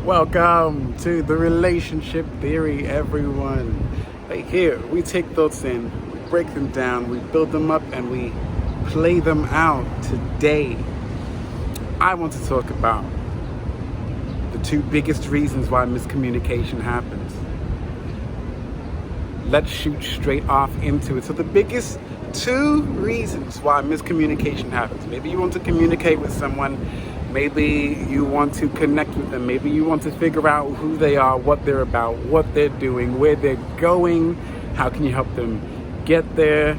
Welcome to the relationship theory, everyone. Right here, we take thoughts in, we break them down, we build them up, and we play them out. Today, I want to talk about the two biggest reasons why miscommunication happens. Let's shoot straight off into it. So the biggest two reasons why miscommunication happens. Maybe you want to communicate with someone. Maybe you want to connect with them. Maybe you want to figure out who they are, what they're about, what they're doing, where they're going. How can you help them get there?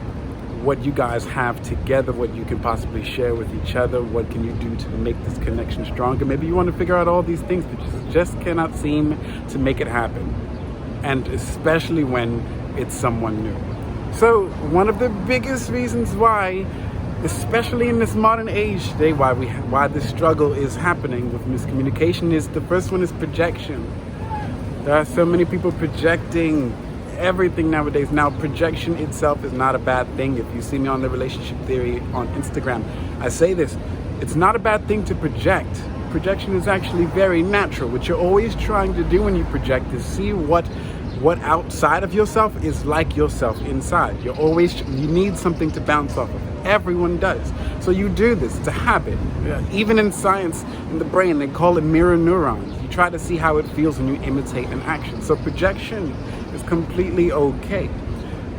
What you guys have together, what you can possibly share with each other. What can you do to make this connection stronger? Maybe you want to figure out all these things, but you just cannot seem to make it happen. And especially when it's someone new. So one of the biggest reasons why, especially in this modern age today, why this struggle is happening with miscommunication is the first one is projection. There are so many people projecting everything nowadays. Now, projection itself is not a bad thing. If you see me on the relationship theory on Instagram, I say this: it's not a bad thing to project. Projection is actually very natural. What you're always trying to do when you project is see what outside of yourself is like yourself inside. You need something to bounce off of. Everyone does. So you do this. It's a habit. Even in science, in the brain, they call it mirror neurons. You try to see how it feels when you imitate an action. So projection is completely okay.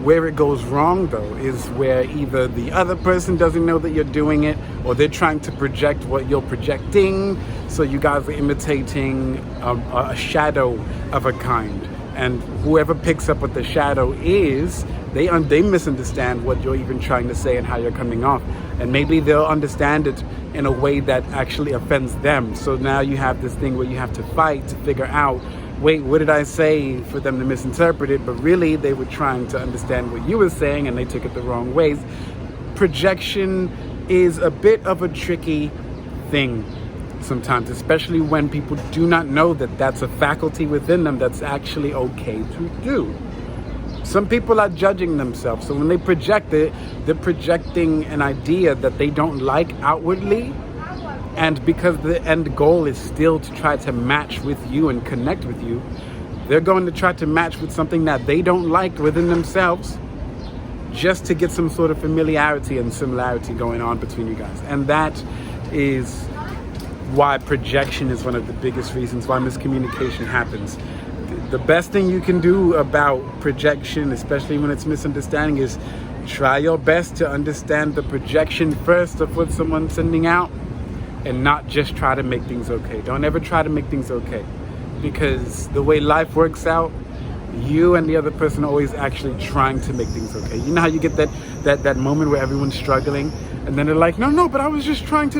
Where it goes wrong, though, is where either the other person doesn't know that you're doing it, or they're trying to project what you're projecting. So you guys are imitating a shadow of a kind. And whoever picks up what the shadow is, they misunderstand what you're even trying to say and how you're coming off. And maybe they'll understand it in a way that actually offends them. So now you have this thing where you have to fight to figure out, wait, what did I say, for them to misinterpret it? But really, they were trying to understand what you were saying and they took it the wrong ways. Projection is a bit of a tricky thing sometimes, especially when people do not know that that's a faculty within them that's actually okay to do. Some people are judging themselves, so when they project it, they're projecting an idea that they don't like outwardly, and because the end goal is still to try to match with you and connect with you, they're going to try to match with something that they don't like within themselves, just to get some sort of familiarity and similarity going on between you guys. And that is why projection is one of the biggest reasons why miscommunication happens. The best thing you can do about projection, especially when it's misunderstanding, is try your best to understand the projection first of what someone's sending out, and not just try to make things okay. Don't ever try to make things okay, because the way life works out, you and the other person are always actually trying to make things okay. You know how you get that moment where everyone's struggling, and then they're like, no, but I was just trying to,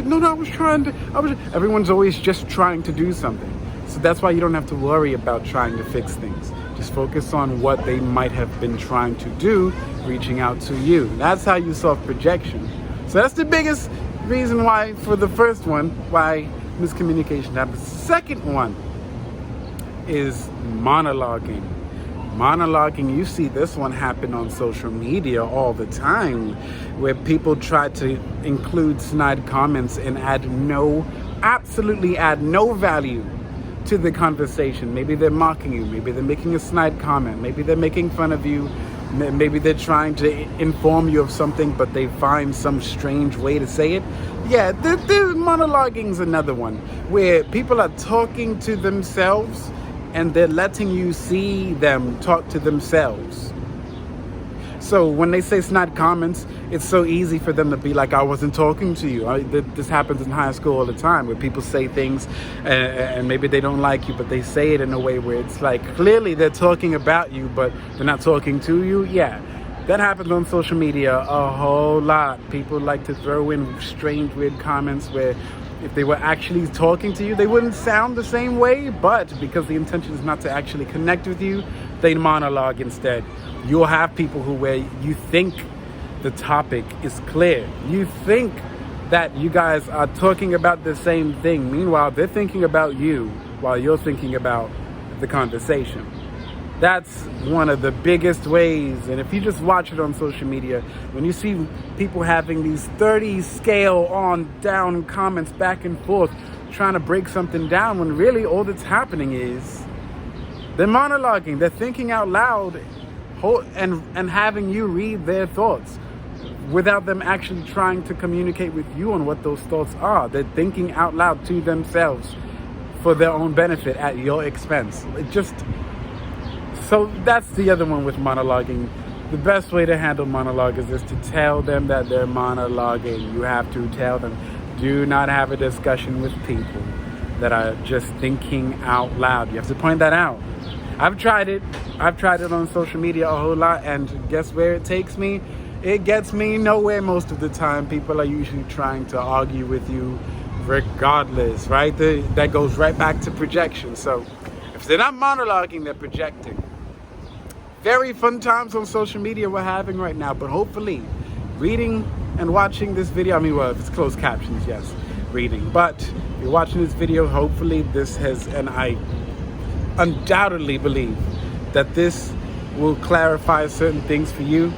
everyone's always just trying to do something. So that's why you don't have to worry about trying to fix things. Just focus on what they might have been trying to do, reaching out to you. That's how you solve projection. So that's the biggest reason why, for the first one, why miscommunication happens. The second one is monologuing. Monologuing, you see this one happen on social media all the time, where people try to include snide comments and absolutely add no value to the conversation. Maybe they're mocking you, maybe they're making a snide comment, maybe they're making fun of you, maybe they're trying to inform you of something, but they find some strange way to say it. Yeah, the monologuing's another one, where people are talking to themselves and they're letting you see them talk to themselves. So when they say snide comments, it's so easy for them to be like, I wasn't talking to you. This happens in high school all the time, where people say things and maybe they don't like you, but they say it in a way where it's like, clearly they're talking about you, but they're not talking to you. Yeah, that happens on social media a whole lot. People like to throw in strange, weird comments where if they were actually talking to you, they wouldn't sound the same way, but because the intention is not to actually connect with you, they monologue instead. You'll have people where you think the topic is clear. You think that you guys are talking about the same thing. Meanwhile, they're thinking about you while you're thinking about the conversation. That's one of the biggest ways. And if you just watch it on social media, when you see people having these 30 scale on down comments back and forth, trying to break something down, when really all that's happening is they're monologuing. They're thinking out loud and having you read their thoughts without them actually trying to communicate with you on what those thoughts are. They're thinking out loud to themselves for their own benefit at your expense. So that's the other one with monologuing. The best way to handle monologuers is to tell them that they're monologuing. You have to tell them. Do not have a discussion with people that are just thinking out loud. You have to point that out. I've tried it on social media a whole lot, and guess where it takes me? It gets me nowhere most of the time. People are usually trying to argue with you regardless, right? That goes right back to projection. So if they're not monologuing, they're projecting. Very fun times on social media we're having right now, but hopefully reading and watching this video, well, if it's closed captions, yes, reading. But if you're watching this video, hopefully this has, and I undoubtedly believe that this will clarify certain things for you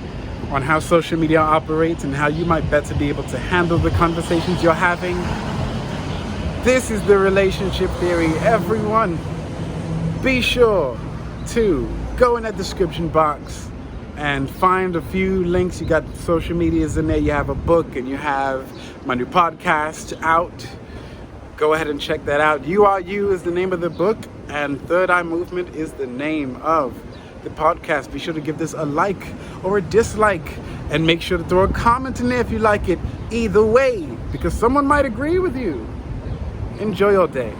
on how social media operates and how you might better be able to handle the conversations you're having. This is the relationship theory, everyone. Be sure to go in that description box and find a few links. You got social medias in there, you have a book, and you have my new podcast out. Go ahead and check that out. You Are You is the name of the book, and Third Eye Movement is the name of the podcast. Be sure to give this a like or a dislike, and make sure to throw a comment in there if you like it. Either way, because someone might agree with you. Enjoy your day.